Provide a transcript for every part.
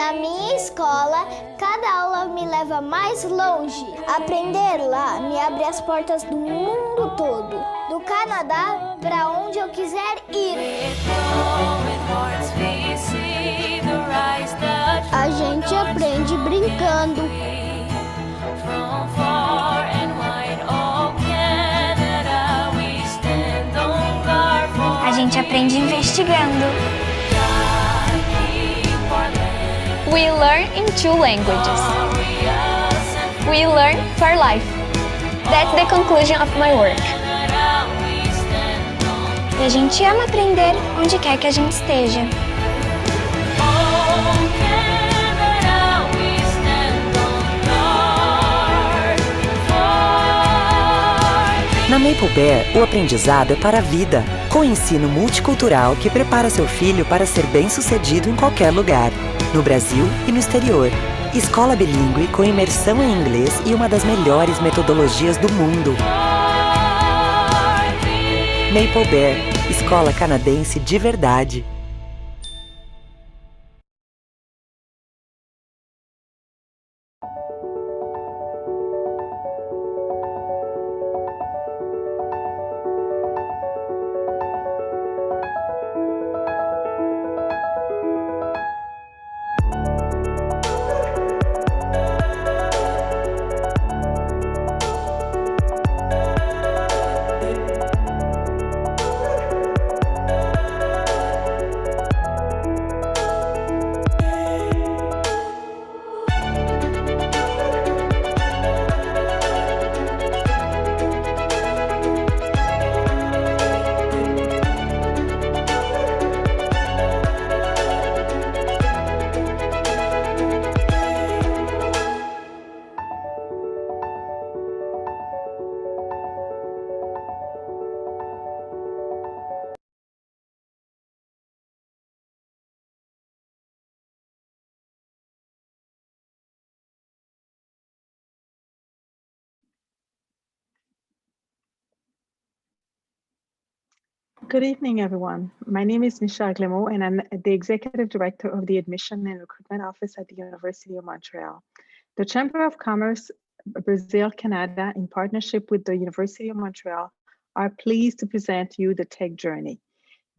Na minha escola, cada aula me leva mais longe. Aprender lá me abre as portas do mundo todo, do Canadá para onde eu quiser ir. A gente aprende brincando. A gente aprende investigando. We learn in 2 languages. We learn for life. That's the conclusion of my work. E a gente ama aprender onde quer que a gente esteja. Na Maple Bear, o aprendizado é para a vida, com ensino multicultural que prepara seu filho para ser bem-sucedido em qualquer lugar, no Brasil e no exterior. Escola bilíngue com imersão em inglês e uma das melhores metodologias do mundo. Maple Bear, escola canadense de verdade. Good evening, everyone. My name is Michelle Clément, and I'm the Executive Director of the Admission and Recruitment Office at the University of Montreal. The Chamber of Commerce Brazil-Canada, in partnership with the University of Montreal, are pleased to present you the Tech Journey.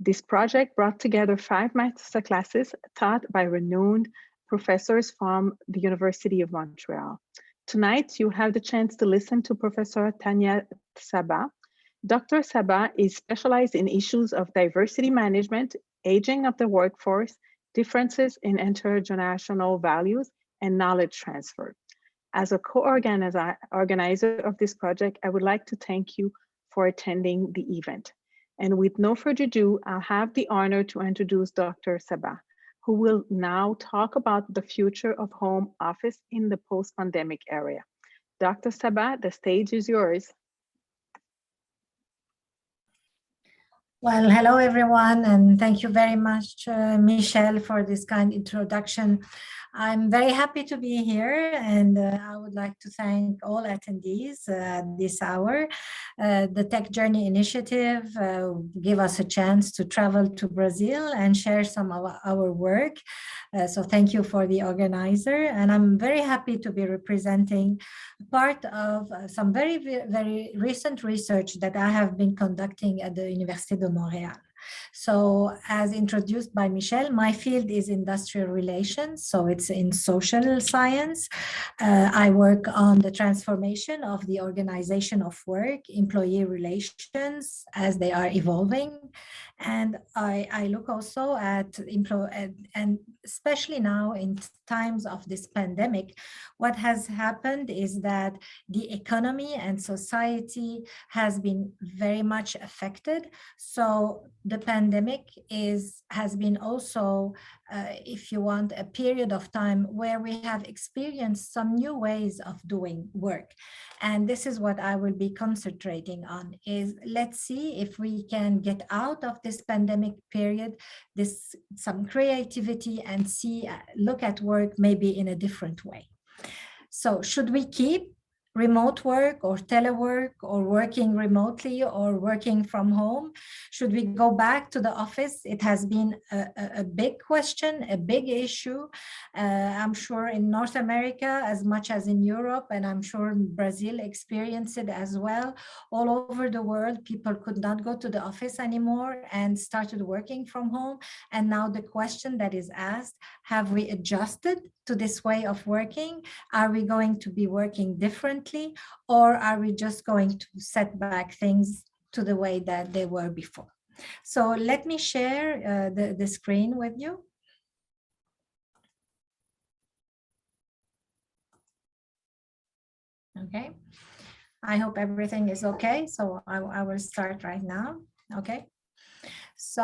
This project brought together 5 master classes taught by renowned professors from the University of Montreal. Tonight, you have the chance to listen to Professor Tanya Saba. Dr. Saba is specialized in issues of diversity management, aging of the workforce, differences in intergenerational values, and knowledge transfer. As a co-organizer of this project, I would like to thank you for attending the event. And with no further ado, I'll have the honor to introduce Dr. Saba, who will now talk about the future of home office in the post-pandemic era. Dr. Saba, the stage is yours. Well, hello everyone, and thank you very much, Michelle, for this kind introduction. I'm very happy to be here, and I would like to thank all attendees this hour. The Tech Journey Initiative give us a chance to travel to Brazil and share some of our work. So thank you for the organizer, and I'm very happy to be representing part of some very recent research that I have been conducting at the University de Montréal. So as introduced by Michelle, my field is industrial relations, so it's in social science. I work on the transformation of the organization of work, employee relations as they are evolving. And I look also at and especially now in times of this pandemic, what has happened is that the economy and society has been very much affected. So the pandemic has been also, if you want, a period of time where we have experienced some new ways of doing work. And this is what I will be concentrating on, is let's see if we can get out of this pandemic period, some creativity, and look at work maybe in a different way. So should we keep remote work or telework or working remotely or working from home? Should we go back to the office? It has been a big question, a big issue. I'm sure in North America as much as in Europe, and I'm sure Brazil experienced it as well. All over the world, people could not go to the office anymore and started working from home. And now the question that is asked, have we adjusted to this way of working? Are we going to be working differently, or are we just going to set back things to the way that they were before? So let me share the screen with you. Okay, I hope everything is okay. So I will start right now. Okay. So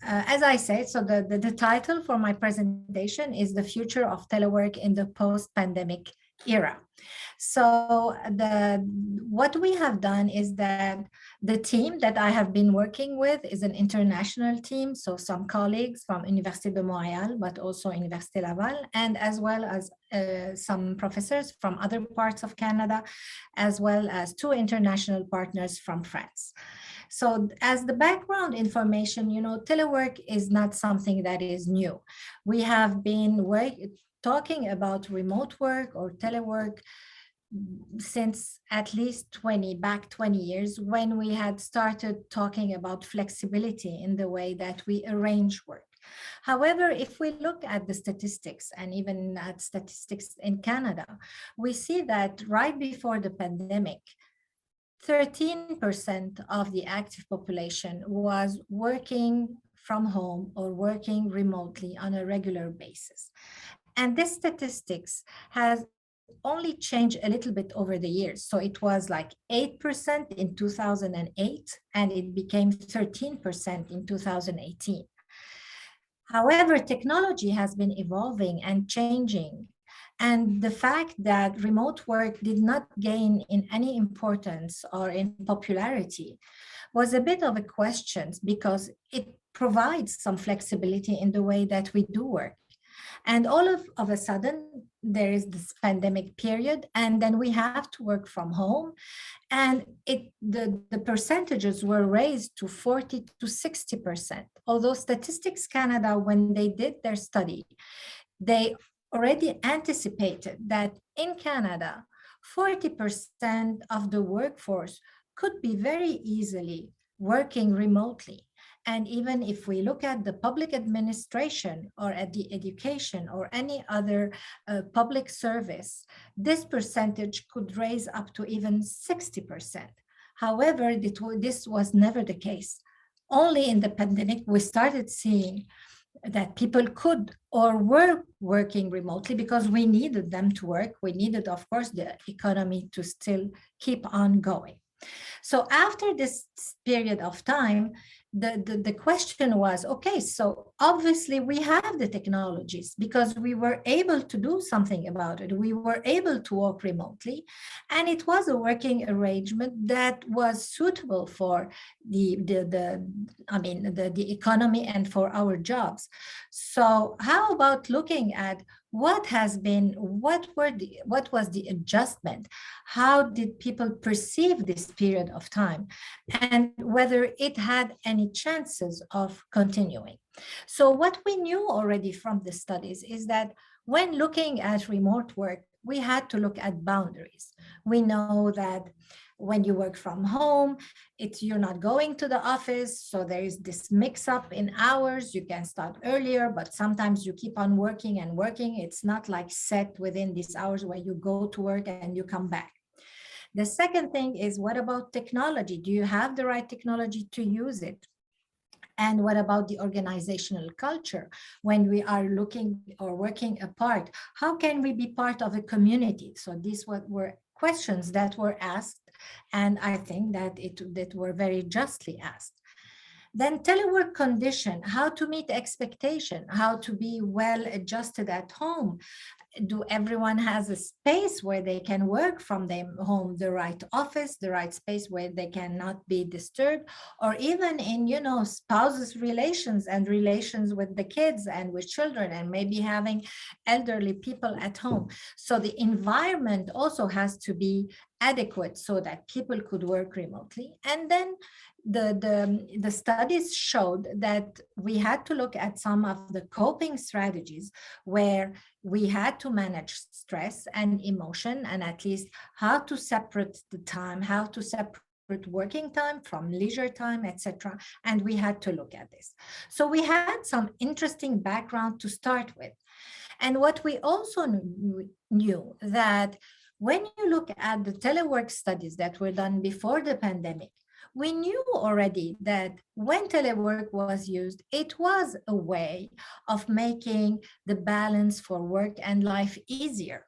as I said, so the title for my presentation is The Future of Telework in the Post-Pandemic Era. So what we have done is that the team that I have been working with is an international team. So some colleagues from Université de Montréal, but also Université Laval, and as well as some professors from other parts of Canada, as well as 2 international partners from France. So as the background information, you know, telework is not something that is new. We have been talking about remote work or telework since at least 20 years, when we had started talking about flexibility in the way that we arrange work. However, if we look at the statistics and even at statistics in Canada, we see that right before the pandemic, 13% of the active population was working from home or working remotely on a regular basis. And this statistics has only changed a little bit over the years. So it was like 8% in 2008, and it became 13% in 2018. However, technology has been evolving and changing. And the fact that remote work did not gain in any importance or in popularity was a bit of a question, because it provides some flexibility in the way that we do work. And all of a sudden, there is this pandemic period, and then we have to work from home. And the percentages were raised to 40 to 60%. Although Statistics Canada, when they did their study, they already anticipated that in Canada, 40% of the workforce could be very easily working remotely. And even if we look at the public administration or at the education or any other public service, this percentage could raise up to even 60%. However, this was never the case. Only in the pandemic, we started seeing that people could or were working remotely because we needed them to work. We needed, of course, the economy to still keep on going. So after this period of time, the question was, okay, so obviously we have the technologies because we were able to do something about it. We were able to work remotely, and it was a working arrangement that was suitable for the economy and for our jobs. So how about looking at what was the adjustment? How did people perceive this period of time, and whether it had any chances of continuing? So what we knew already from the studies is that when looking at remote work, we had to look at boundaries. We know that when you work from home, you're not going to the office, so there is this mix-up in hours. You can start earlier, but sometimes you keep on working and working. It's not like set within these hours where you go to work and you come back. The second thing is, what about technology? Do you have the right technology to use it? And what about the organizational culture? When we are looking or working apart, how can we be part of a community? So these were questions that were asked, and I think that were very justly asked. Then telework condition, how to meet expectation, how to be well adjusted at home. do everyone has a space where they can work from their home, the right office, the right space where they cannot be disturbed, or even in, spouses relations and relations with the kids and with children, and maybe having elderly people at home. So the environment also has to be adequate so that people could work remotely. And then the studies showed that we had to look at some of the coping strategies where we had to manage stress and emotion, and at least how to separate the time, how to separate working time from leisure time, etc. And we had to look at this. So we had some interesting background to start with. And what we also knew that when you look at the telework studies that were done before the pandemic, we knew already that when telework was used, it was a way of making the balance for work and life easier.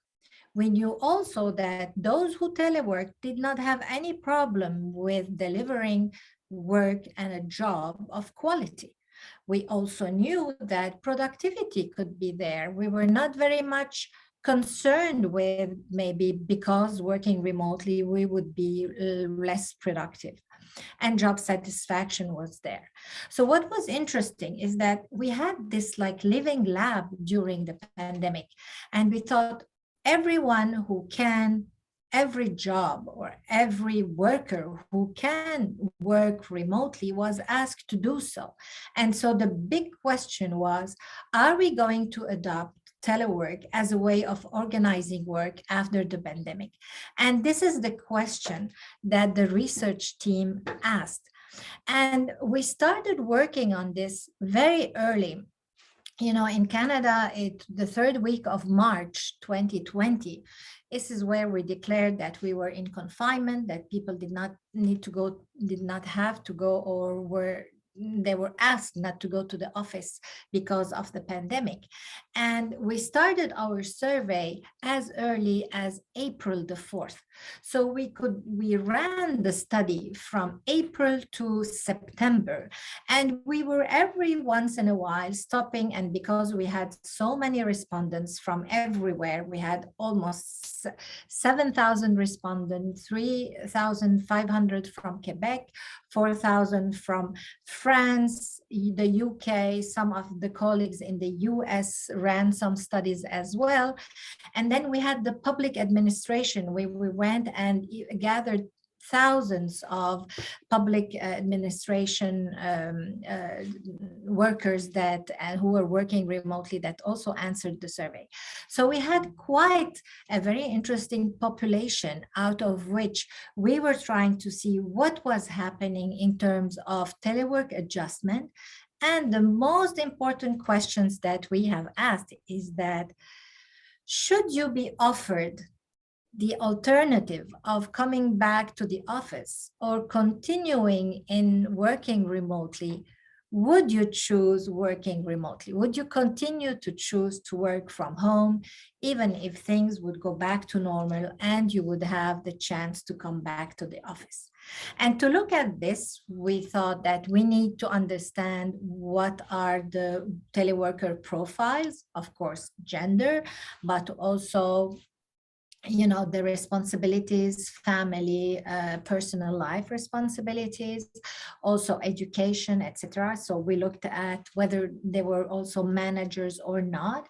We knew also that those who telework did not have any problem with delivering work and a job of quality. We also knew that productivity could be there. We were not very much concerned with maybe because working remotely, we would be less productive. And job satisfaction was there. So what was interesting is that we had this like living lab during the pandemic, and we thought everyone who can, every job or every worker who can work remotely was asked to do so. And so the big question was, are we going to adopt telework as a way of organizing work after the pandemic? And this is the question that the research team asked. And we started working on this very early. In Canada, the third week of March 2020, this is where we declared that we were in confinement, that people did not have to go, or they were asked not to go to the office because of the pandemic. And we started our survey as early as April the 4th. So we ran the study from April to September, and we were every once in a while stopping. And because we had so many respondents from everywhere, we had almost 7,000 respondents, 3,500 from Quebec, 4,000 from France, the UK, some of the colleagues in the US ran some studies as well. And then we had the public administration, where we went and gathered thousands of public administration workers who were working remotely that also answered the survey. So we had quite a very interesting population, out of which we were trying to see what was happening in terms of telework adjustment. And the most important questions that we have asked is that, should you be offered the alternative of coming back to the office or continuing in working remotely, would you choose working remotely? Would you continue to choose to work from home, even if things would go back to normal and you would have the chance to come back to the office? And to look at this, we thought that we need to understand what are the teleworker profiles, of course, gender, but also the responsibilities, family, personal life responsibilities, also education, etc. So we looked at whether they were also managers or not.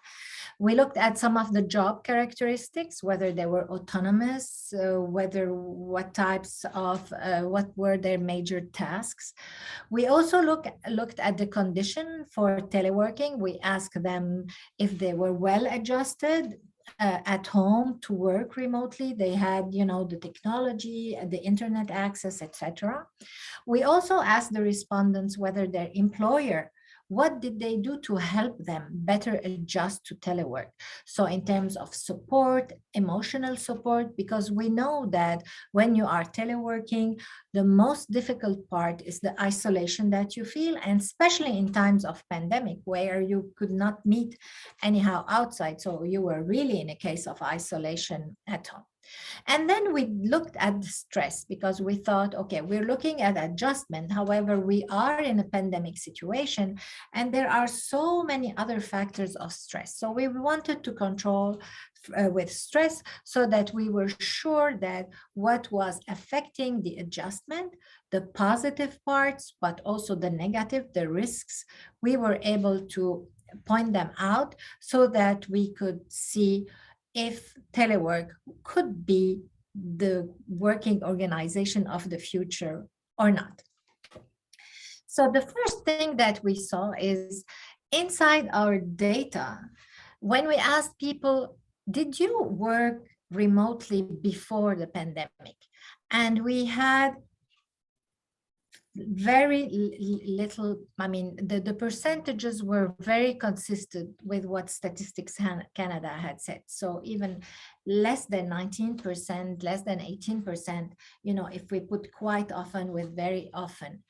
We looked at some of the job characteristics, whether they were autonomous, what types of, what were their major tasks. We also looked at the condition for teleworking. We asked them if they were well adjusted at home to work remotely. They had, the technology, the internet access, etc. We also asked the respondents whether their employer, what did they do to help them better adjust to telework? So in terms of support, emotional support, because we know that when you are teleworking, the most difficult part is the isolation that you feel, and especially in times of pandemic where you could not meet anyhow outside. So you were really in a case of isolation at home. And then we looked at the stress because we thought, okay, we're looking at adjustment. However, we are in a pandemic situation and there are so many other factors of stress. So we wanted to control with stress so that we were sure that what was affecting the adjustment, the positive parts, but also the negative, the risks, we were able to point them out so that we could see if telework could be the working organization of the future or not. So the first thing that we saw is inside our data, when we asked people, did you work remotely before the pandemic? And we had very little, I mean, the percentages were very consistent with what Statistics Canada had said. So even less than 19%, less than 18%, you know, if we put quite often with very often,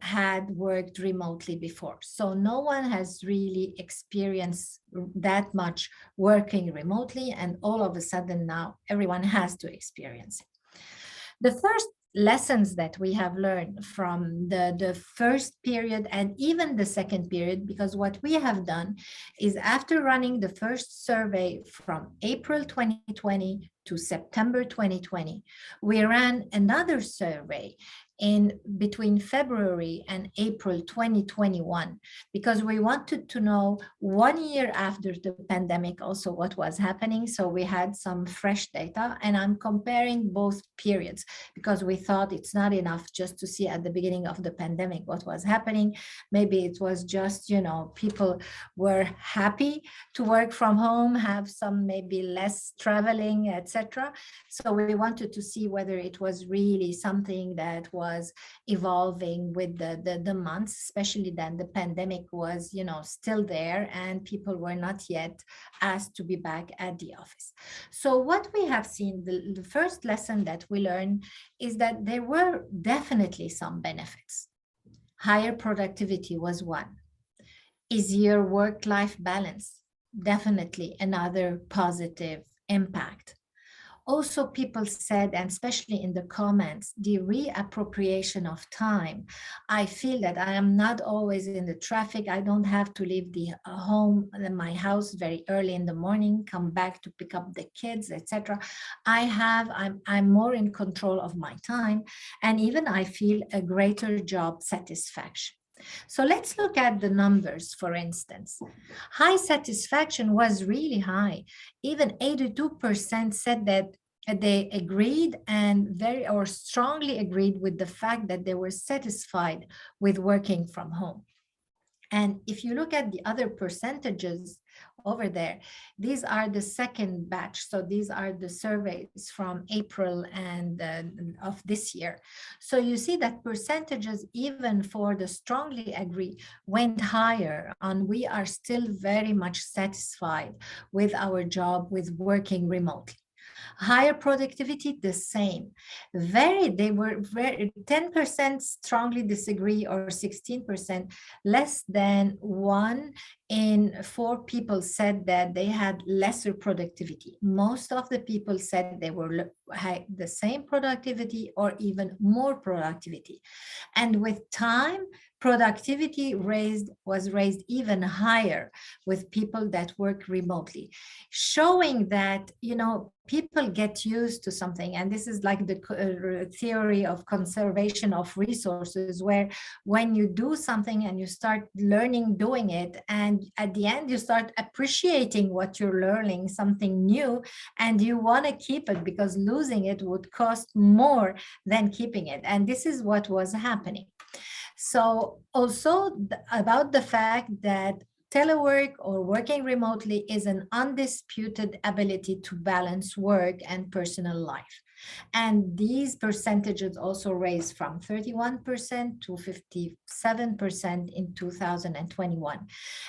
had worked remotely before. So no one has really experienced that much working remotely, and all of a sudden now everyone has to experience it. The first lessons that we have learned from the first period and even the second period, because what we have done is after running the first survey from April 2020 to September 2020, we ran another survey in between February and April 2021, because we wanted to know 1 year after the pandemic also what was happening. So we had some fresh data, and I'm comparing both periods because we thought it's not enough just to see at the beginning of the pandemic what was happening. Maybe it was just, you know, people were happy to work from home, have some maybe less traveling, etc. So we wanted to see whether it was really something that was evolving with the months, especially then the pandemic was, you know, still there and people were not yet asked to be back at the office. So what we have seen, the first lesson that we learned is that there were definitely some benefits. Higher productivity was one. Easier work-life balance, definitely another positive impact. Also, people said, and especially in the comments, the reappropriation of time. I feel that I am not always in the traffic. I don't have to leave the my house very early in the morning, come back to pick up the kids, etc. I'm more in control of my time, and even I feel a greater job satisfaction. So let's look at the numbers, for instance. High satisfaction was really high. Even 82% said that they agreed and very or strongly agreed with the fact that they were satisfied with working from home. And if you look at the other percentages over there, these are the second batch. So these are the surveys from April and of this year. So you see that percentages, even for the strongly agree, went higher, and we are still very much satisfied with our job, with working remotely. Higher productivity, the same. They were very 10% strongly disagree, or 16%. Less than 1 in 4 people said that they had lesser productivity. Most of the people said they had the same productivity or even more productivity. And with time, productivity was raised even higher with people that work remotely, showing that, you know, people get used to something. And this is like the theory of conservation of resources, where when you do something and you start learning doing it, and at the end you start appreciating what you're learning, something new, and you want to keep it because losing it would cost more than keeping it. And this is what was happening. So also about the fact that telework or working remotely is an undisputed ability to balance work and personal life. And these percentages also raised from 31% to 57% in 2021.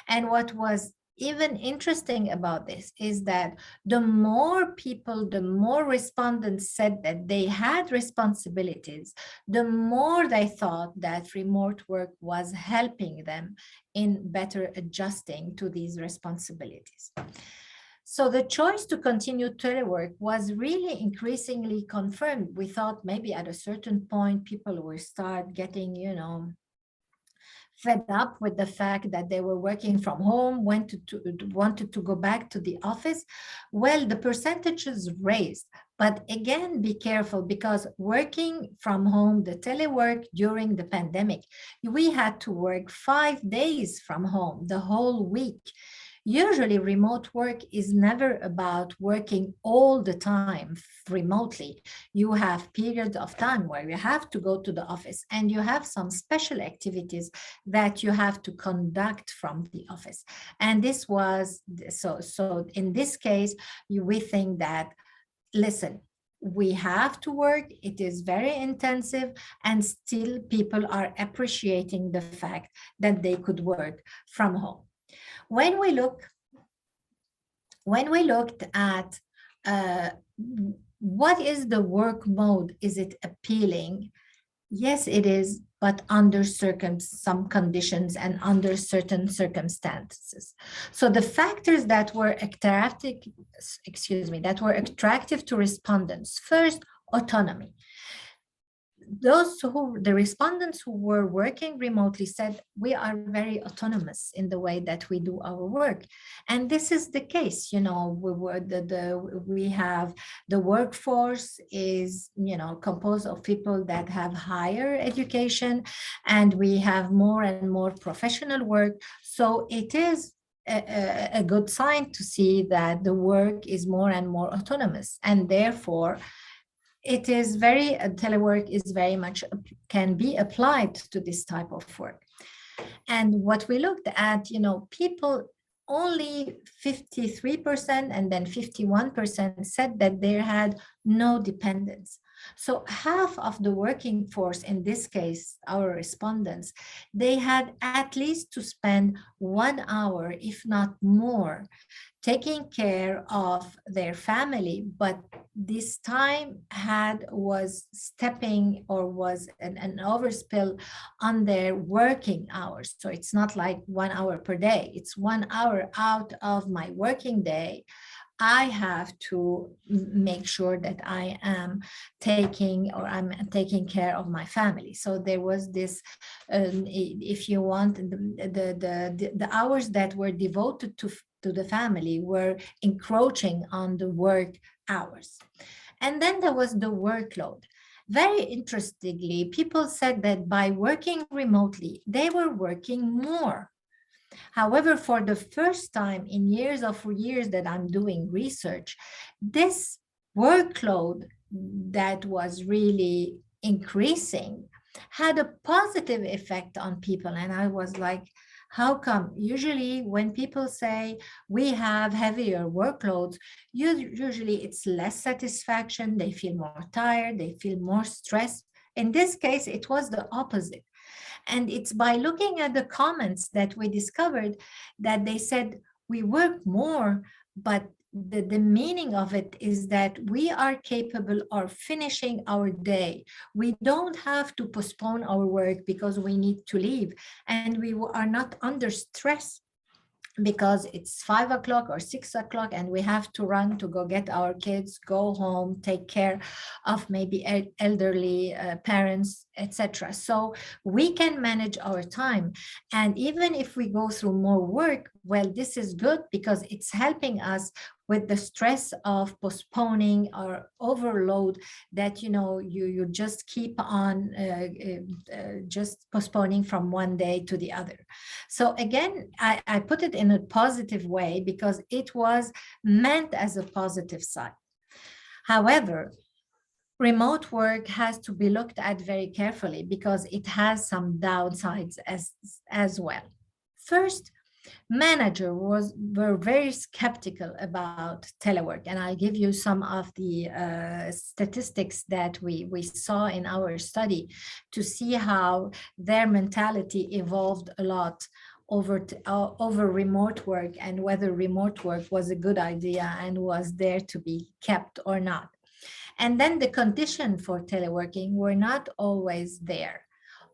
And what was even interesting about this is that the more people, the more respondents said that they had responsibilities, the more they thought that remote work was helping them in better adjusting to these responsibilities. So the choice to continue telework was really increasingly confirmed. We thought maybe at a certain point, people will start getting, fed up with the fact that they were working from home, wanted to go back to the office. Well, the percentages raised, but again, be careful, because working from home, the telework during the pandemic, we had to work 5 days from home the whole week. Usually remote work is never about working all the time remotely. You have periods of time where you have to go to the office, and you have some special activities that you have to conduct from the office. And this was, so in this case, we think that, listen, we have to work, it is very intensive, and still people are appreciating the fact that they could work from home. When we looked at what is the work mode, is it appealing? Yes, it is, but under some conditions and under certain circumstances. So the factors that were attractive to respondents: first, autonomy. The respondents who were working remotely said, we are very autonomous in the way that we do our work. And this is the case, we have the workforce is, composed of people that have higher education, and we have more and more professional work. So it is a good sign to see that the work is more and more autonomous, and therefore telework is very much, can be applied to this type of work. And what we looked at, people, only 53% and then 51% said that they had no dependents. So half of the working force, in this case, our respondents, they had at least to spend 1 hour, if not more, taking care of their family, but this time was stepping or was an overspill on their working hours. So it's not like 1 hour per day, it's 1 hour out of my working day. I have to make sure that I'm taking care of my family. So there was this, if you want, the hours that were devoted to the family were encroaching on the work hours. And then there was the workload. Very interestingly, people said that by working remotely, they were working more. However, for the first time in years that I'm doing research, this workload that was really increasing had a positive effect on people. And I was like, how come? Usually when people say we have heavier workloads, usually it's less satisfaction, they feel more tired, they feel more stressed. In this case, it was the opposite. And it's by looking at the comments that we discovered that they said we work more, but the meaning of it is that we are capable of finishing our day. We don't have to postpone our work because we need to leave, and we are not under stress because it's 5 o'clock or 6 o'clock and we have to run to go get our kids, go home, take care of maybe elderly parents, etc. So we can manage our time. And even if we go through more work, well, this is good because it's helping us with the stress of postponing or overload that, you just keep on just postponing from one day to the other. So again, I put it in a positive way because it was meant as a positive side. However, remote work has to be looked at very carefully because it has some downsides as well. First, managers were very skeptical about telework, and I'll give you some of the statistics that we saw in our study to see how their mentality evolved a lot over remote work and whether remote work was a good idea and was there to be kept or not. And then the conditions for teleworking were not always there.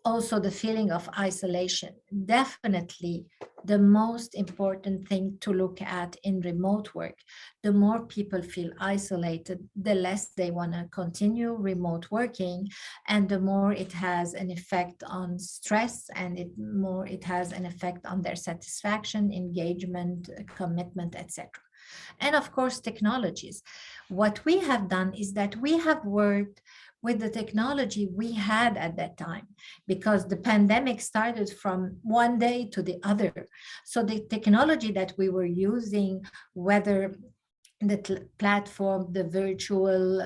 Also, the feeling of isolation. Definitely the most important thing to look at in remote work. The more people feel isolated, the less they want to continue remote working, and the more it has an effect on stress, and more it has an effect on their satisfaction, engagement, commitment, etc. And of course, technologies. What we have done is that we have worked with the technology we had at that time, because the pandemic started from one day to the other. So the technology that we were using, whether the platform, the virtual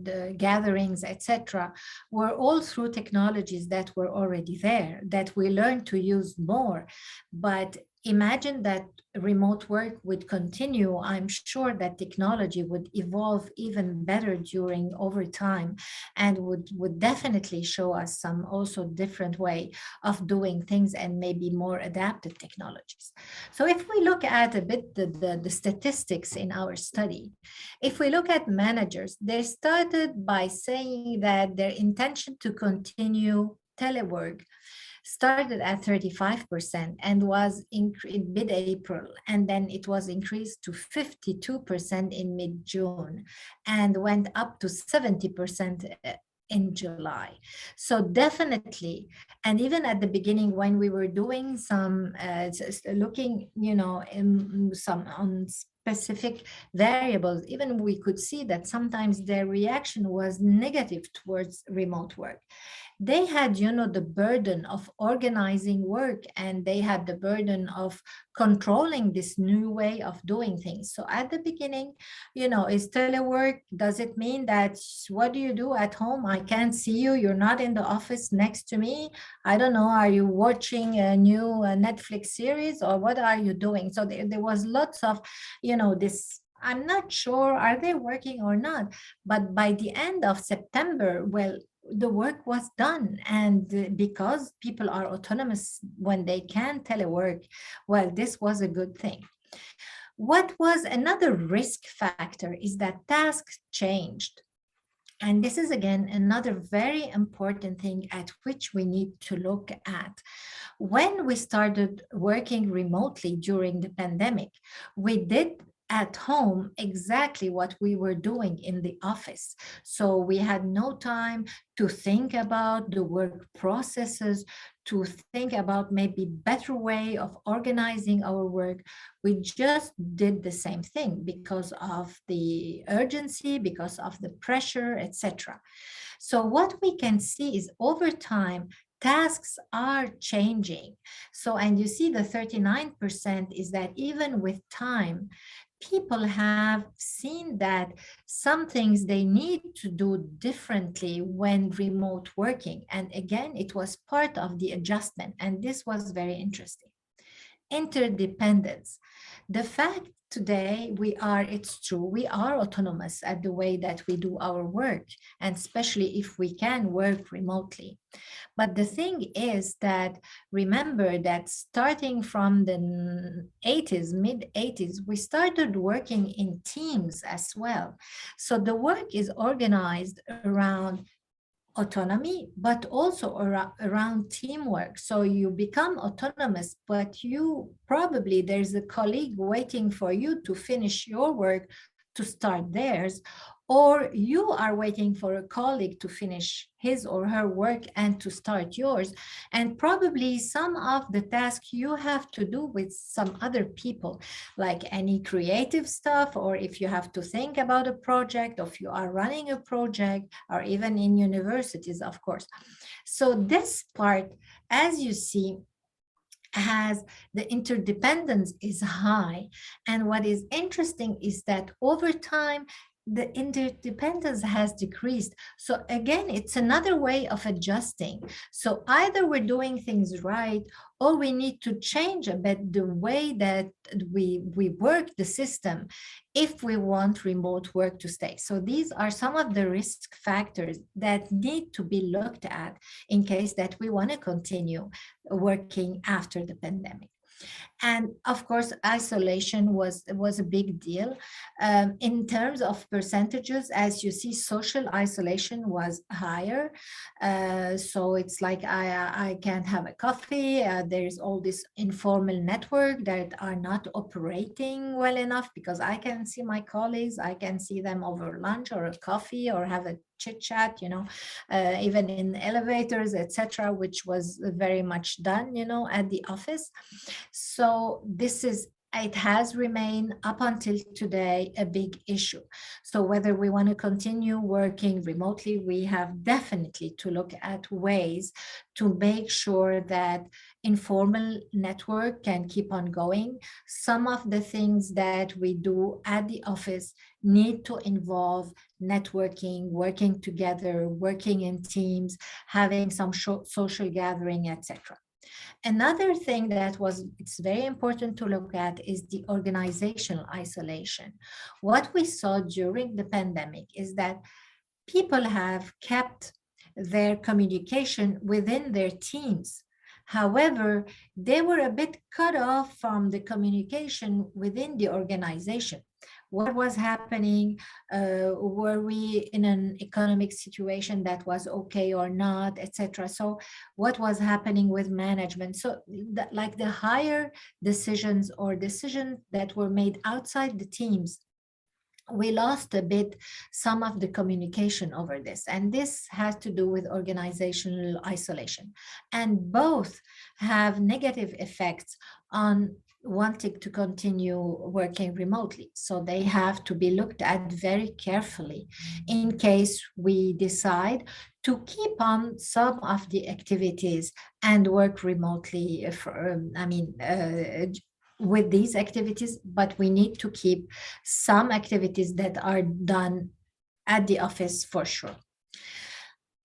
the gatherings, etc., were all through technologies that were already there, that we learned to use more. But imagine that remote work would continue. I'm sure that technology would evolve even better during over time, and would definitely show us some also different way of doing things, and maybe more adapted technologies. So if we look at a bit the statistics in our study, if we look at managers, they started by saying that their intention to continue telework started at 35% and was in mid-April, and then it was increased to 52% in mid-June, and went up to 70% in July. So definitely, and even at the beginning when we were doing some looking, in some on specific variables, even we could see that sometimes their reaction was negative towards remote work. They had, the burden of organizing work, and they had the burden of controlling this new way of doing things. So at the beginning, is telework, does it mean that what do you do at home? I can't see you. You're not in the office next to me. I don't know. Are you watching a new Netflix series, or what are you doing? So there was lots of, this, I'm not sure, are they working or not? But by the end of September, well, the work was done. And because people are autonomous when they can telework, well, this was a good thing. What was another risk factor is that tasks changed. And this is, again, another very important thing at which we need to look at. When we started working remotely during the pandemic, we did at home exactly what we were doing in the office. So we had no time to think about the work processes, to think about maybe better way of organizing our work. We just did the same thing because of the urgency, because of the pressure, etc. So what we can see is over time, tasks are changing. So, and you see the 39% is that even with time, people have seen that some things they need to do differently when remote working. And again, it was part of the adjustment. And this was very interesting. Interdependence. The fact today it's true, we are autonomous at the way that we do our work, and especially if we can work remotely. But the thing is that, remember that starting from the mid-80s, we started working in teams as well. So the work is organized around autonomy, but also around teamwork. So you become autonomous, but there's a colleague waiting for you to finish your work to start theirs, or you are waiting for a colleague to finish his or her work and to start yours. And probably some of the tasks you have to do with some other people, like any creative stuff, or if you have to think about a project, or if you are running a project, or even in universities, of course. So this part, as you see, has the interdependence is high. And what is interesting is that over time, the interdependence has decreased. So again, it's another way of adjusting. So either we're doing things right, or we need to change a bit the way that we work the system if we want remote work to stay. So these are some of the risk factors that need to be looked at in case that we want to continue working after the pandemic. And of course, isolation was a big deal. In terms of percentages, as you see, social isolation was higher. So it's like I can't have a coffee. There's all this informal network that are not operating well enough, because I can see my colleagues, I can see them over lunch or a coffee or have a chit chat, even in elevators, etc., which was very much done, at the office. So it has remained up until today a big issue. So whether we want to continue working remotely, we have definitely to look at ways to make sure that informal network can keep on going. Some of the things that we do at the office need to involve networking, working together, working in teams, having some social gathering, etc. Another thing that it's very important to look at is the organizational isolation. What we saw during the pandemic is that people have kept their communication within their teams. However, they were a bit cut off from the communication within the organization. What was happening? Were we in an economic situation that was okay or not, etc.? So what was happening with management? So like the higher decisions or decisions that were made outside the teams, we lost a bit some of the communication over this. And this has to do with organizational isolation. And both have negative effects on wanting to continue working remotely. So they have to be looked at very carefully in case we decide to keep on some of the activities and work remotely with these activities, but we need to keep some activities that are done at the office for sure.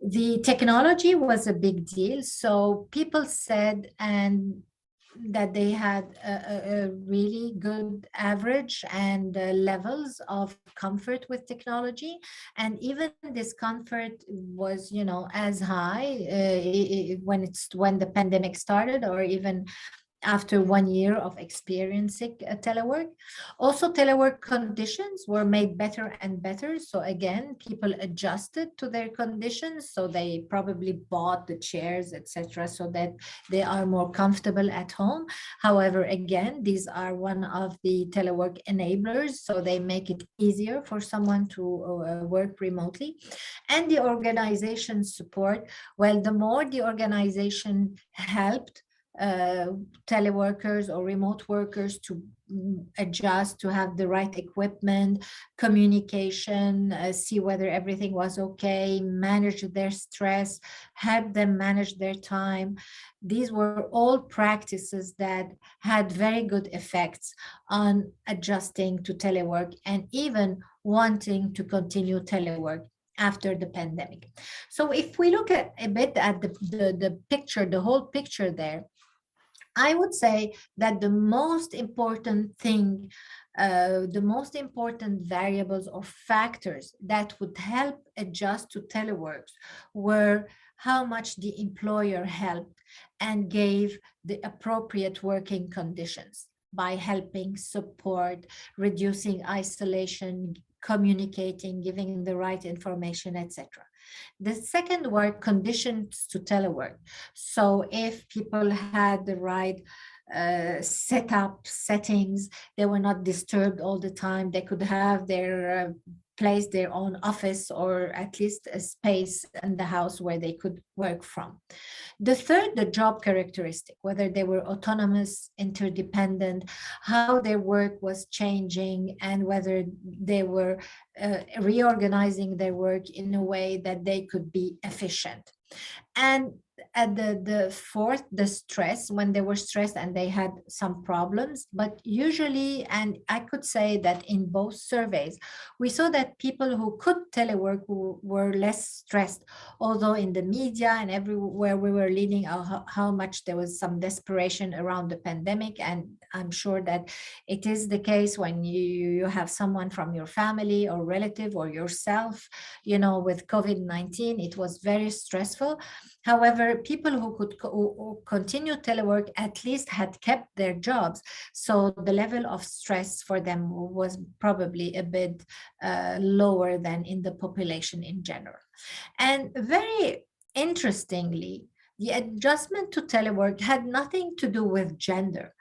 The technology was a big deal. So people said that they had a really good average and levels of comfort with technology. And even this comfort was, as high when the pandemic started, or even after 1 year of experiencing telework. Also, telework conditions were made better and better. So again, people adjusted to their conditions. So they probably bought the chairs, etc., so that they are more comfortable at home. However, again, these are one of the telework enablers. So they make it easier for someone to work remotely. And the organization support, well, the more the organization helped teleworkers or remote workers to adjust, to have the right equipment, communication, see whether everything was okay, manage their stress, help them manage their time. These were all practices that had very good effects on adjusting to telework and even wanting to continue telework after the pandemic. So if we look at a bit at the picture, the whole picture there, I would say that the most important thing, the most important variables or factors that would help adjust to telework were how much the employer helped and gave the appropriate working conditions by helping, support, reducing isolation, communicating, giving the right information, etc. The second were conditions to telework. So if people had the right settings, they were not disturbed all the time, they could have their place, their own office, or at least a space in the house where they could work from. The third, the job characteristic, whether they were autonomous, interdependent, how their work was changing, and whether they were reorganizing their work in a way that they could be efficient. And at the fourth, the stress, when they were stressed and they had some problems. But usually, and I could say that in both surveys, we saw that people who could telework were less stressed, although in the media and everywhere we were reading how much there was some desperation around the pandemic. And I'm sure that it is the case when you have someone from your family or relative or yourself, with COVID-19, it was very stressful. However, people who could who continue telework at least had kept their jobs. So the level of stress for them was probably a bit lower than in the population in general. And very interestingly, the adjustment to telework had nothing to do with gender.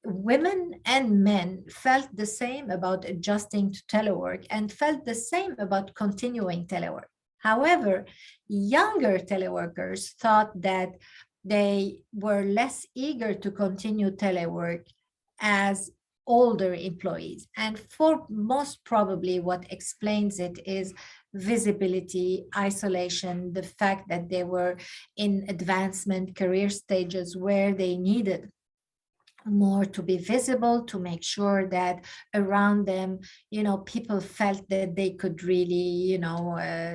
Women and men felt the same about adjusting to telework and felt the same about continuing telework. However, younger teleworkers thought that they were less eager to continue telework as older employees. And for most probably what explains it is visibility, isolation, the fact that they were in advancement career stages where they needed more to be visible, to make sure that around them, people felt that they could really,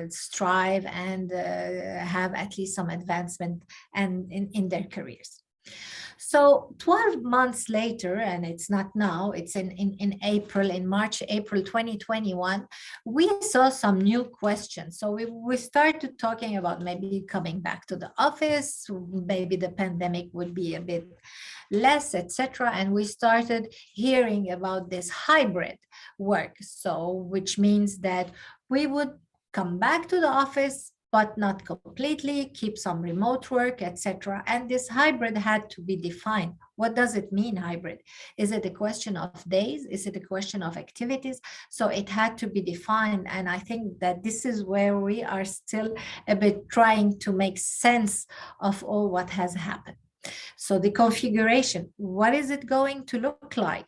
strive and have at least some advancement and in their careers. So 12 months later, and it's not now, it's in March, April 2021, we saw some new questions. So we started talking about maybe coming back to the office, maybe the pandemic would be a bit less, etc. And we started hearing about this hybrid work. So which means that we would come back to the office, but not completely, keep some remote work, etc. And this hybrid had to be defined. What does it mean, hybrid? Is it a question of days? Is it a question of activities? So it had to be defined. And I think that this is where we are still a bit trying to make sense of all what has happened. So the configuration, what is it going to look like?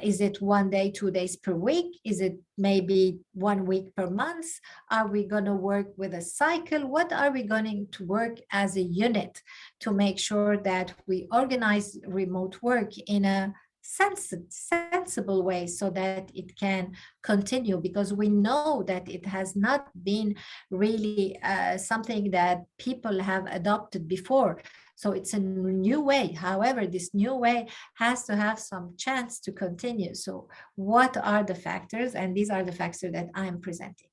Is it 1 day, 2 days per week? Is it maybe 1 week per month? Are we going to work with a cycle? What are we going to work as a unit to make sure that we organize remote work in a sensible way so that it can continue? Because we know that it has not been really something that people have adopted before. So it's a new way. However, this new way has to have some chance to continue. So what are the factors? And these are the factors that I'm presenting.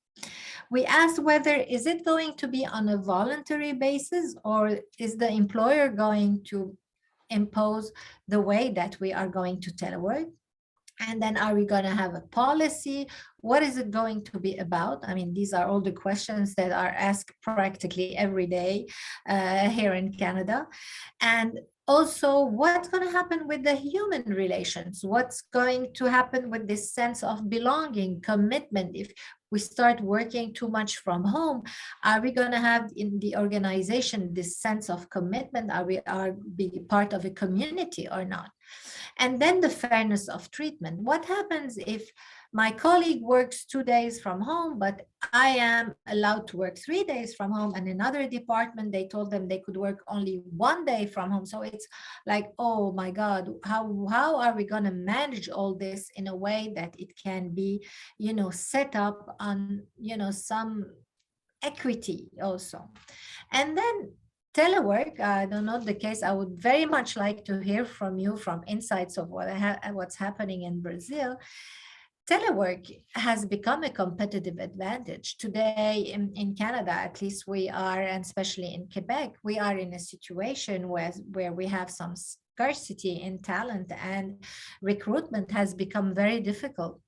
We asked whether is it going to be on a voluntary basis, or is the employer going to impose the way that we are going to telework? And then are we going to have a policy? What is it going to be about? I mean, these are all the questions that are asked practically every day here in Canada. And also, what's going to happen with the human relations? What's going to happen with this sense of belonging, commitment? If we start working too much from home, are we going to have in the organization this sense of commitment? Are we be part of a community or not? And then the fairness of treatment. What happens if my colleague works 2 days from home, but I am allowed to work 3 days from home, and another department, they told them they could work only 1 day from home. So it's like, oh my God, how are we going to manage all this in a way that it can be, set up on, some equity also. And then telework, I don't know the case. I would very much like to hear from you from insights of what's happening in Brazil. Telework has become a competitive advantage. Today in Canada, at least we are, and especially in Quebec, we are in a situation where we have some scarcity in talent, and recruitment has become very difficult.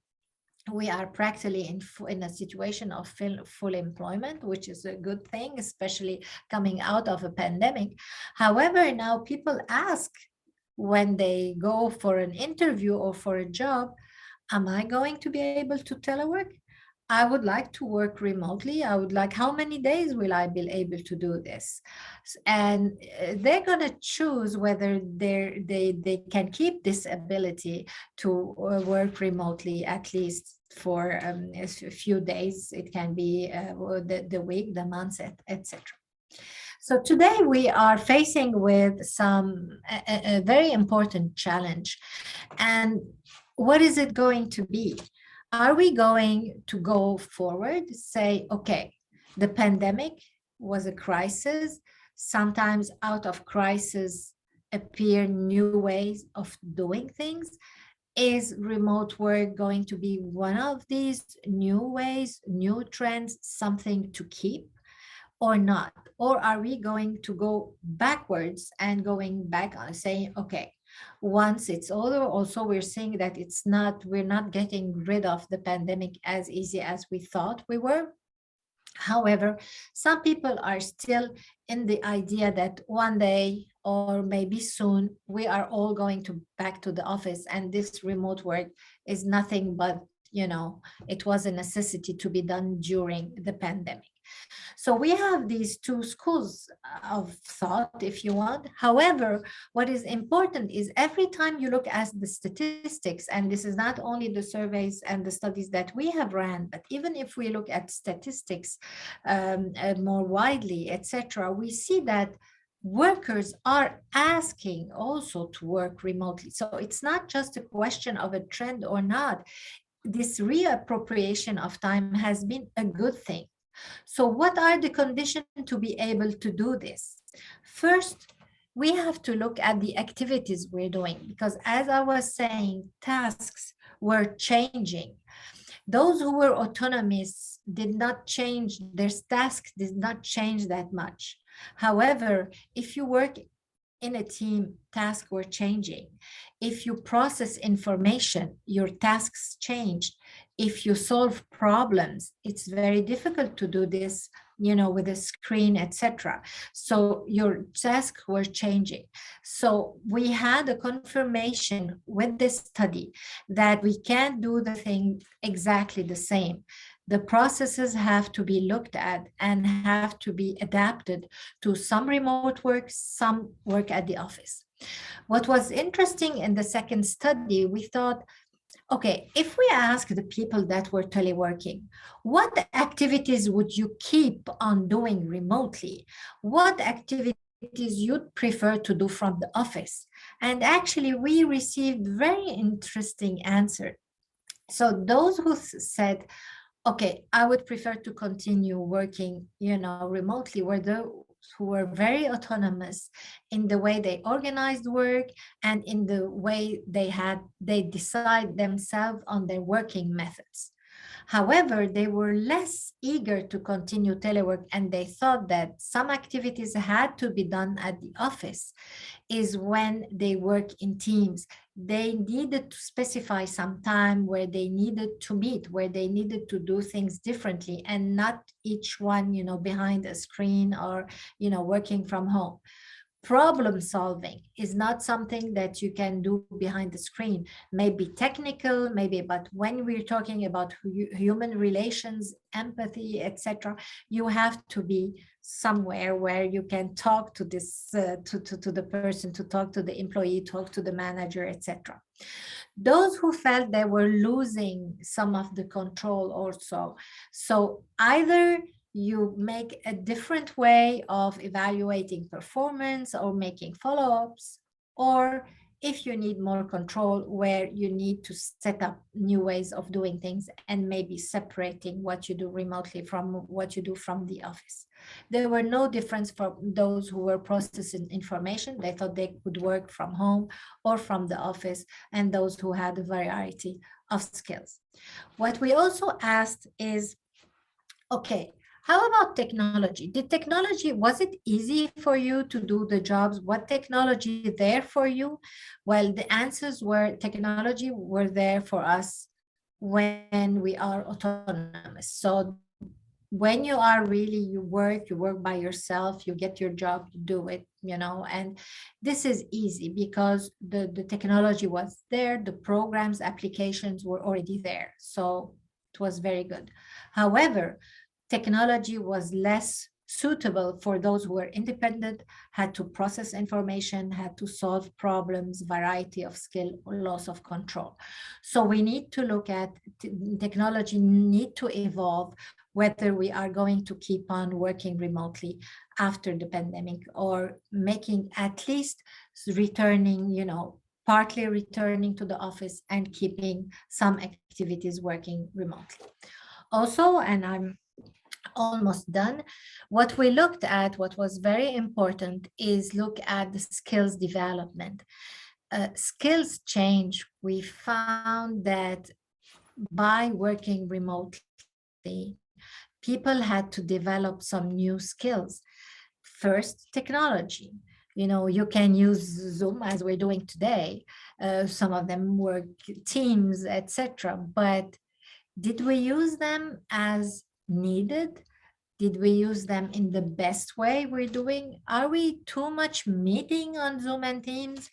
We are practically in a situation of full employment, which is a good thing, especially coming out of a pandemic. However, now people ask when they go for an interview or for a job, am I going to be able to telework? I would like to work remotely. How many days will I be able to do this? And they're going to choose whether they can keep this ability to work remotely, at least for a few days. It can be the week, the months, etc. So today we are facing with a very important challenge. And what is it going to be? Are we going to go forward, say, okay, the pandemic was a crisis. Sometimes out of crisis appear new ways of doing things. Is remote work going to be one of these new ways, new trends, something to keep? or not? Or are we going to go backwards and going back on saying, okay, once it's over, also we're seeing that we're not getting rid of the pandemic as easy as we thought we were. However, some people are still in the idea that one day or maybe soon we are all going to back to the office, and this remote work is nothing but, it was a necessity to be done during the pandemic. So we have these two schools of thought, if you want. However, what is important is every time you look at the statistics, and this is not only the surveys and the studies that we have ran, but even if we look at statistics more widely, etc., we see that workers are asking also to work remotely. So it's not just a question of a trend or not. This reappropriation of time has been a good thing. So what are the conditions to be able to do this? First, we have to look at the activities we're doing, because as I was saying, tasks were changing. Those who were autonomous did not change, their tasks did not change that much. However, if you work in a team, tasks were changing. If you process information, your tasks changed. If you solve problems, it's very difficult to do this, with a screen, etc. So your tasks were changing. So we had a confirmation with this study that we can't do the thing exactly the same. The processes have to be looked at and have to be adapted to some remote work, some work at the office. What was interesting in the second study, we thought, okay, if we ask the people that were teleworking, what activities would you keep on doing remotely? What activities you'd prefer to do from the office? And actually, we received very interesting answers. So those who said, okay, I would prefer to continue working, remotely, were those who were very autonomous in the way they organized work and in the way they decide themselves on their working methods. However, they were less eager to continue telework, and they thought that some activities had to be done at the office is when they work in teams. They needed to specify some time where they needed to meet, where they needed to do things differently, and not each one, behind a screen or, working from home. Problem solving is not something that you can do behind the screen. Maybe technical, but when we're talking about human relations, empathy, etc., you have to be somewhere where you can talk to this to the person, to talk to the employee, talk to the manager, etc. Those who felt they were losing some of the control also. So either you make a different way of evaluating performance or making follow-ups, or if you need more control, where you need to set up new ways of doing things and maybe separating what you do remotely from what you do from the office. There were no difference for those who were processing information. They thought they could work from home or from the office, and those who had a variety of skills. What we also asked is, okay, how about technology? Was it easy for you to do the jobs? What technology is there for you? Well, the answers were technology were there for us when we are autonomous. So when you are really, you work by yourself, you get your job, you do it, and this is easy because the technology was there, the programs, applications were already there. So it was very good. However, technology was less suitable for those who were independent, had to process information, had to solve problems, variety of skill, or loss of control. So we need to look at technology need to evolve, whether we are going to keep on working remotely after the pandemic, or making at least returning, partly returning to the office and keeping some activities working remotely. Also, and I'm almost done, what we looked at, what was very important, is look at the skills development. Skills change. We found that by working remotely, people had to develop some new skills. First, technology. You can use Zoom as we're doing today. Some of them work Teams, etc. But did we use them as needed? Did we use them in the best way we're doing? Are we too much meeting on Zoom and Teams?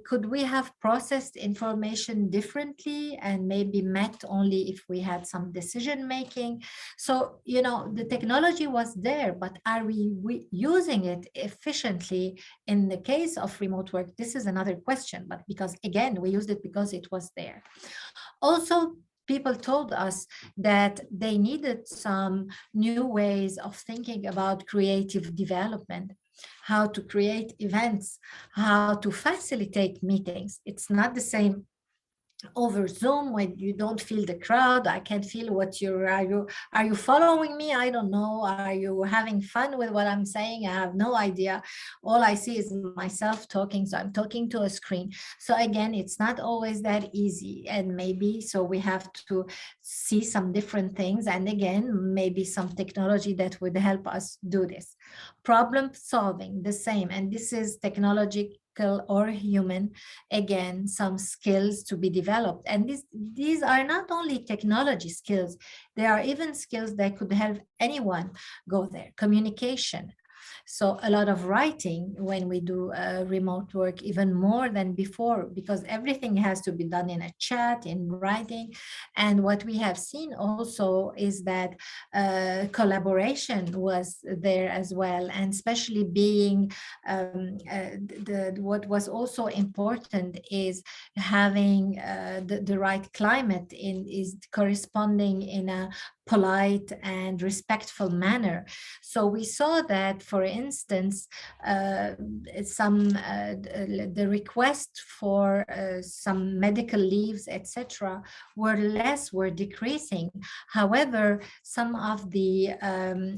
Could we have processed information differently and maybe met only if we had some decision making? So, the technology was there, but are we using it efficiently in the case of remote work? This is another question, but because again, we used it because it was there. Also, people told us that they needed some new ways of thinking about creative development, how to create events, how to facilitate meetings. It's not the same over Zoom when you don't feel the crowd. I can't feel what are you following me? I don't know. Are you having fun with what I'm saying? I have no idea. All I see is myself talking, so I'm talking to a screen. So again, it's not always that easy, and maybe so we have to see some different things, and again, maybe some technology that would help us do this. Problem solving, the same, and this is technology or human, again, some skills to be developed. And these are not only technology skills, they are even skills that could help anyone go there. Communication. So a lot of writing when we do remote work, even more than before, because everything has to be done in a chat, in writing. And what we have seen also is that collaboration was there as well, and especially being what was also important is having the right climate is corresponding in a polite and respectful manner. So we saw that, for instance, the request for some medical leaves, etc., were decreasing. However, some of the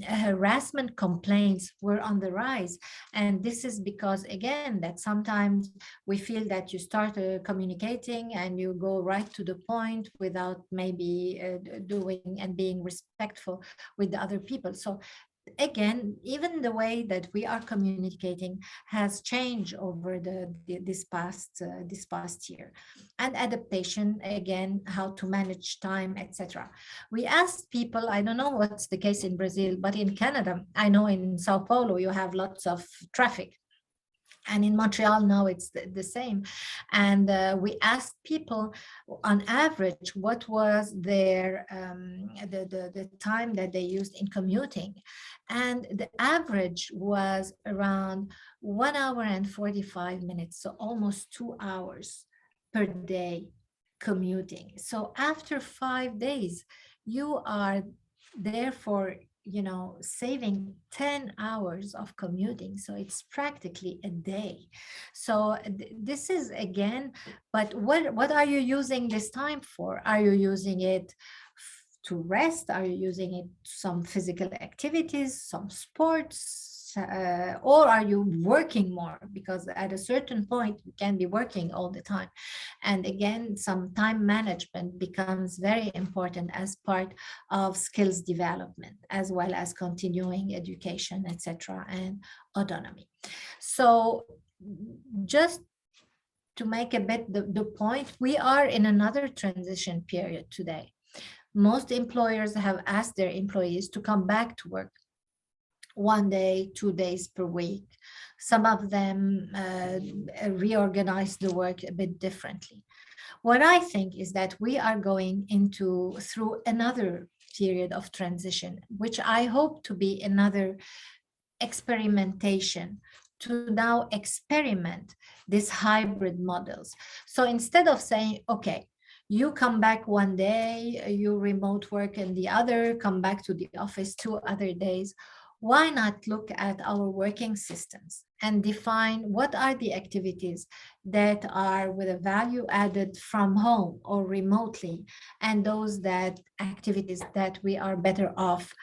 harassment complaints were on the rise, and this is because, again, that sometimes we feel that you start communicating and you go right to the point without maybe doing and being respectful with the other people. So again, even the way that we are communicating has changed over this past year. And adaptation, again, how to manage time, etc. We asked people, I don't know what's the case in Brazil, but in Canada, I know in Sao Paulo you have lots of traffic. And in Montreal now it's the same. And we asked people on average what was their the time that they used in commuting. And the average was around 1 hour and 45 minutes, so almost 2 hours per day commuting. So after 5 days, you are therefore saving 10 hours of commuting. So it's practically a day. So this is, again, but what are you using this time for? Are you using it to rest? Are you using it some physical activities, some sports? Or are you working more? Because at a certain point, you can be working all the time. And again, some time management becomes very important as part of skills development, as well as continuing education, etc., and autonomy. So just to make a bit the point, we are in another transition period today. Most employers have asked their employees to come back to work 1 day, 2 days per week. Some of them reorganize the work a bit differently. What I think is that we are going through another period of transition, which I hope to be another experimentation to now experiment these hybrid models. So instead of saying, okay, you come back 1 day, you remote work, and the other come back to the office 2 other days, why not look at our working systems and define what are the activities that are with a value added from home or remotely, and those activities that we are better off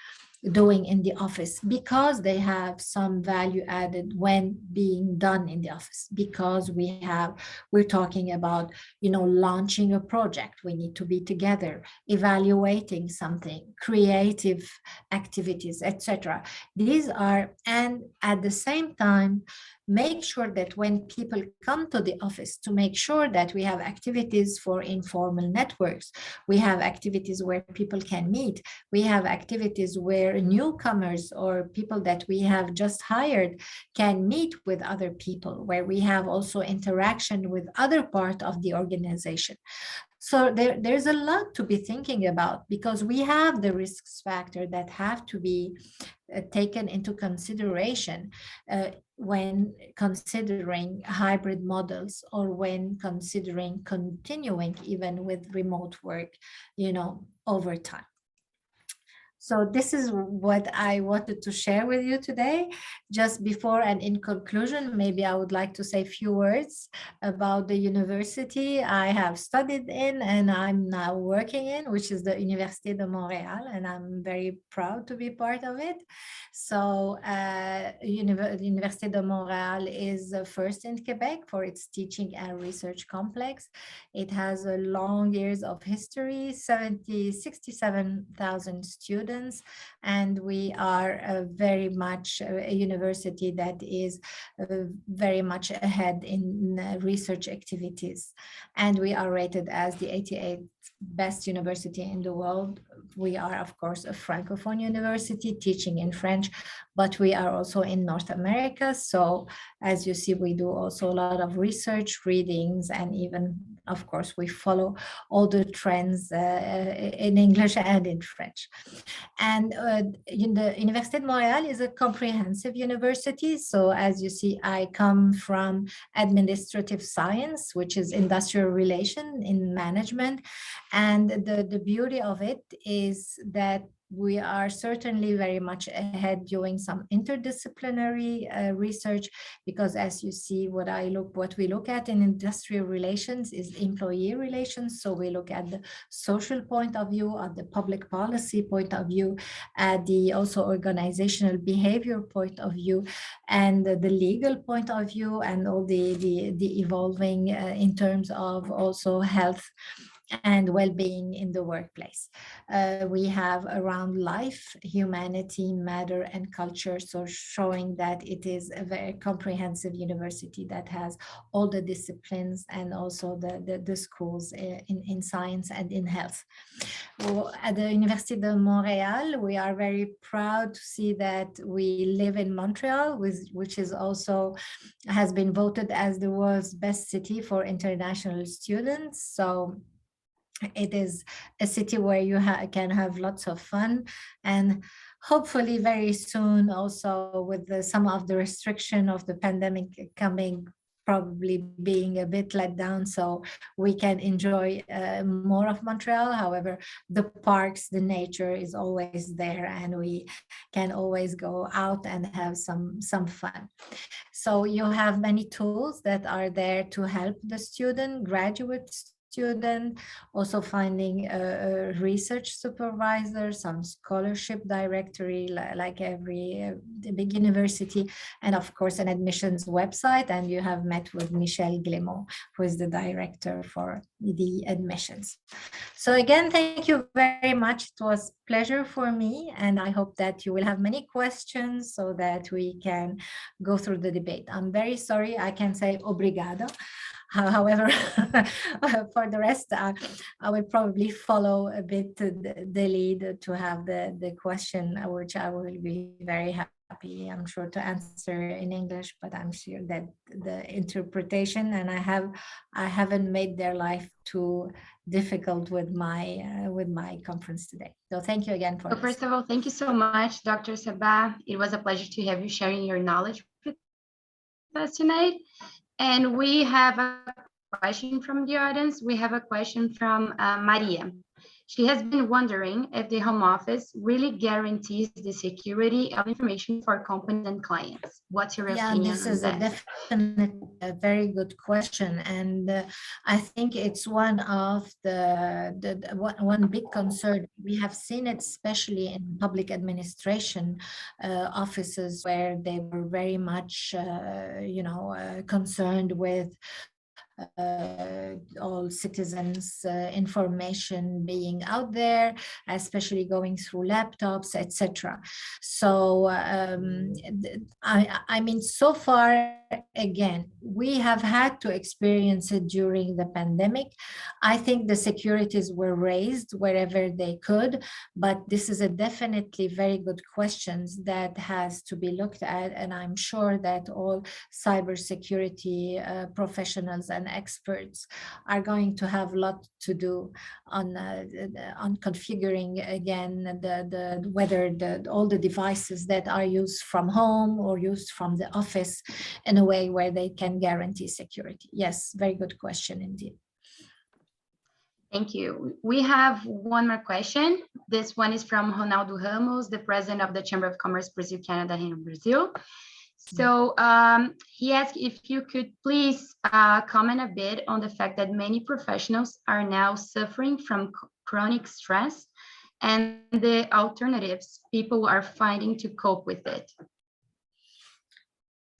doing in the office, because they have some value added when being done in the office, because we're talking about, launching a project. We need to be together, evaluating something, creative activities, etc. These are, and at the same time, make sure that when people come to the office, to make sure that we have activities for informal networks, we have activities where people can meet, we have activities where newcomers or people that we have just hired can meet with other people, where we have also interaction with other part of the organization. So there's a lot to be thinking about, because we have the risks factor that have to be taken into consideration when considering hybrid models, or when considering continuing even with remote work, over time. So this is what I wanted to share with you today. Just before and in conclusion, maybe I would like to say a few words about the university I have studied in and I'm now working in, which is the Université de Montréal, and I'm very proud to be part of it. So Université de Montréal is first in Quebec for its teaching and research complex. It has a long years of history, 67,000 students, and we are very much a university that is very much ahead in research activities, and we are rated as the 88th best university in the world. We are, of course, a Francophone university teaching in French, but we are also in North America. So as you see, we do also a lot of research, readings, and even, of course, we follow all the trends in English and in French. And the Université de Montréal is a comprehensive university. So as you see, I come from administrative science, which is industrial relation in management. And the beauty of it is that we are certainly very much ahead doing some interdisciplinary research, because as you see, what we look at in industrial relations is employee relations. So we look at the social point of view, at the public policy point of view, at the also organizational behavior point of view, and the legal point of view, and all the evolving in terms of also health and well-being in the workplace. We have around life, humanity, matter, and culture, so showing that it is a very comprehensive university that has all the disciplines and also the schools in science and in health. Well, at the Université de Montréal, we are very proud to see that we live in Montreal, which is also has been voted as the world's best city for international students. So it is a city where you can have lots of fun, and hopefully very soon also with some of the restriction of the pandemic coming, probably being a bit let down, so we can enjoy more of Montreal. However, the parks, the nature is always there, and we can always go out and have some fun. So you have many tools that are there to help the student, graduate student, also finding a research supervisor, some scholarship directory, like every big university, and of course an admissions website. And you have met with Michel Glemont, who is the director for the admissions. So again, thank you very much. It was a pleasure for me, and I hope that you will have many questions so that we can go through the debate. I'm very sorry I can say obrigado. However, for the rest, I will probably follow a bit the lead to have the question, which I will be very happy, I'm sure, to answer in English, but I'm sure that the interpretation, and I haven't made their life too difficult with my conference today. So thank you again for this. First of all, thank you so much, Dr. Sabah. It was a pleasure to have you sharing your knowledge with us tonight. And we have a question from the audience. We have a question from Maria. She has been wondering if the home office really guarantees the security of information for companies and clients. What's your opinion this is on a that? definitely a very good question, and I think it's one of one big concern. We have seen it especially in public administration offices, where they were very much concerned with all citizens' information being out there, especially going through laptops, etc. So I mean, so far, again, we have had to experience it during the pandemic. I think the securities were raised wherever they could, but this is a definitely very good questions that has to be looked at, and I'm sure that all cybersecurity professionals and experts are going to have a lot to do on configuring again whether all the devices that are used from home or used from the office in a way where they can guarantee security. Yes, very good question indeed. Thank you. We have one more question. This one is from Ronaldo Ramos, the president of the Chamber of Commerce Brasil-Canada here in Brazil. So he asked if you could please comment a bit on the fact that many professionals are now suffering from chronic stress and the alternatives people are finding to cope with it.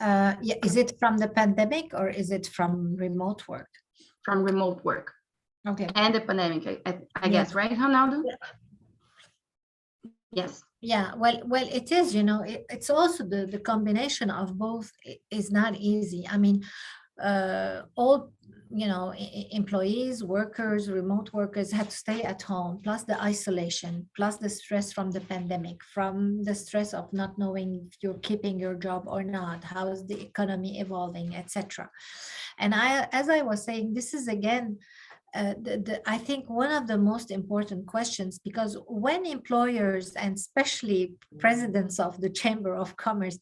Yeah, is it from the pandemic or is it from remote work? From remote work. Okay. And the pandemic, I guess, right, Ronaldo? Yeah. Yes. Yeah, well, it is, it's also the combination of both is not easy. I mean, all, employees, workers, remote workers had to stay at home, plus the isolation, plus the stress from the pandemic, from the stress of not knowing if you're keeping your job or not, how is the economy evolving, etc. And as I was saying, this is again, I think one of the most important questions, because when employers and especially presidents of the Chamber of Commerce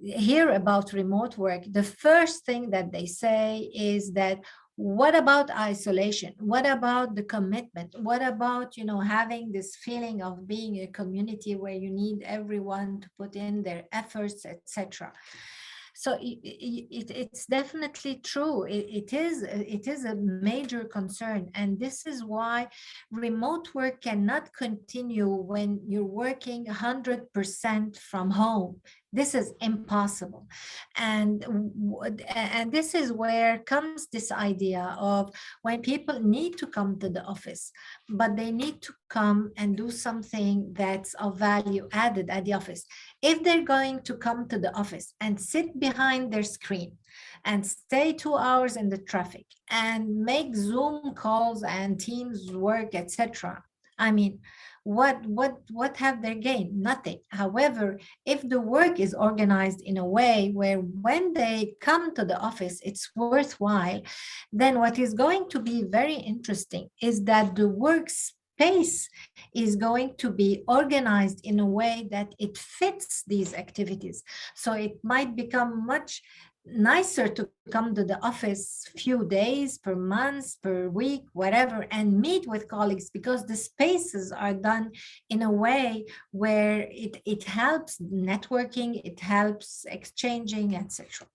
hear about remote work, the first thing that they say is that, what about isolation? What about the commitment? What about, having this feeling of being a community where you need everyone to put in their efforts, etc. So it's definitely true. It is a major concern. And this is why remote work cannot continue when you're working 100% from home. This is impossible. And this is where comes this idea of when people need to come to the office, but they need to come and do something that's of value added at the office. If they're going to come to the office and sit behind their screen and stay 2 hours in the traffic and make Zoom calls and Teams work, etc., I mean, what have they gained? Nothing. However, if the work is organized in a way where when they come to the office, it's worthwhile, then what is going to be very interesting is that the workspace is going to be organized in a way that it fits these activities. So it might become much nicer to come to the office few days per month, per week, whatever, and meet with colleagues, because the spaces are done in a way where it helps networking, it helps exchanging, etc.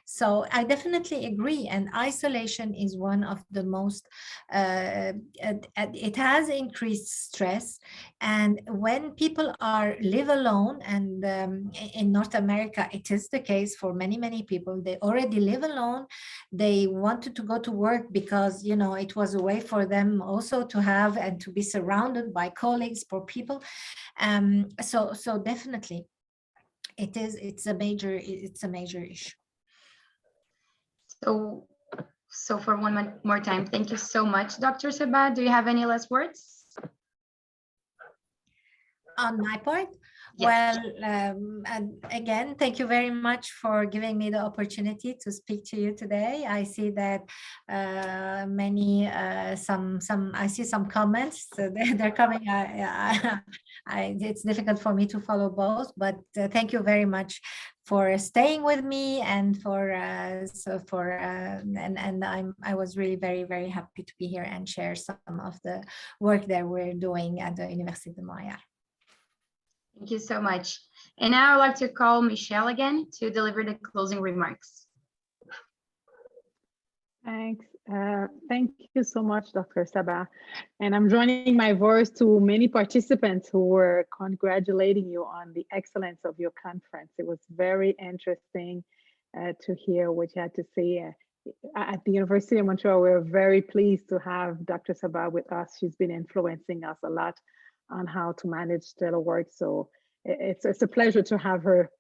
So I definitely agree, and isolation is one of the most, it has increased stress. And when people live alone, and in North America, it is the case for many people, they already live alone. They wanted to go to work because, it was a way for them also to have and to be surrounded by colleagues, for people. So definitely it's a major issue. So for one more time, thank you so much, Dr. Sabah. Do you have any last words? On my part? Yes. Well, again, thank you very much for giving me the opportunity to speak to you today. I see that I see some comments, so they're coming. it's difficult for me to follow both, but thank you very much for staying with me and I was really very, very happy to be here and share some of the work that we're doing at the Université de Montréal. Thank you so much. And now I'd like to call Michelle again to deliver the closing remarks. Thanks. Thank you so much, Dr. Sabah. And I'm joining my voice to many participants who were congratulating you on the excellence of your conference. It was very interesting to hear what you had to say. At the University of Montreal, we're very pleased to have Dr. Sabah with us. She's been influencing us a lot on how to manage telework. So it's a pleasure to have her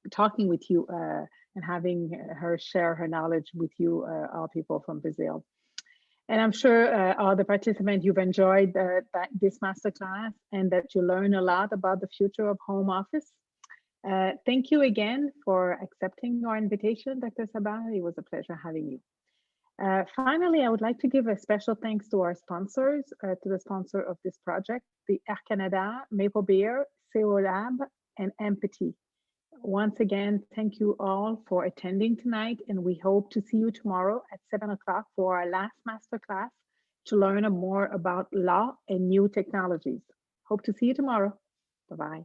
talking with you and having her share her knowledge with you, all people from Brazil. And I'm sure all the participants, you've enjoyed this masterclass and that you learn a lot about the future of home office. Thank you again for accepting our invitation, Dr. Sabah. It was a pleasure having you. Finally, I would like to give a special thanks to our sponsors, to the sponsor of this project, the Air Canada, Maple Beer, CO Lab, and Empathy. Once again, thank you all for attending tonight, and we hope to see you tomorrow at 7 o'clock for our last masterclass to learn more about law and new technologies. Hope to see you tomorrow. Bye-bye.